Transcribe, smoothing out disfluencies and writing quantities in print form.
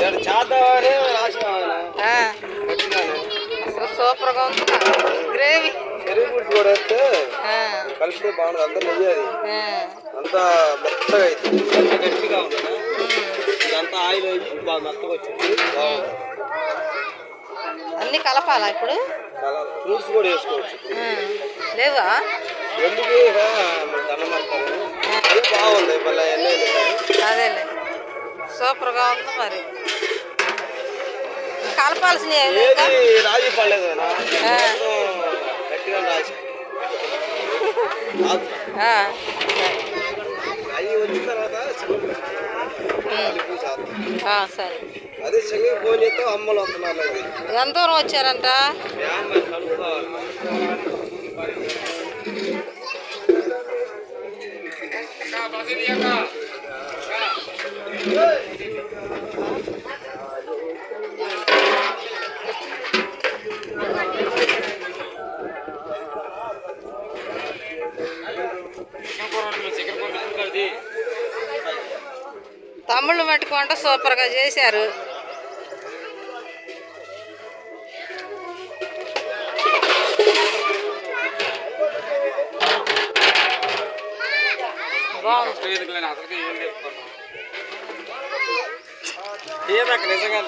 చేద్దామని రాసి సూపర్గా ఉంది గ్రేవీ. పెరుగు పులుసు కూడా వేస్తే కలిపితే బాగుంటుంది. అంతా నెయ్యి అంతా మెత్తగా అవుతుంది, గట్టిగా ఉంటుంది. ఇదంతా ఆయిల్ అయ్యి బాగా మెత్తగా వచ్చింది. అన్ని కలపాలా ఇప్పుడు? ఫ్రూట్స్ కూడా వేసుకోవచ్చు. లేవా ఎందుకు దండం అది బాగుంది. మళ్ళీ ఎన్నో అదేలే సూపర్గా ఉంది. మరి కలపాల్సిన రాజీ పడలేదు గట్టిగా రాసి అవి వచ్చిన తర్వాత సరే. అదే శంగి ఫోన్ చేస్తే అమ్మలు వస్తున్నారు. ఎంత దూరం వచ్చారంట? తమ్ముళ్ళు మట్టుకుంటే సూపర్గా చేశారు. బాగుంది. నిజంగా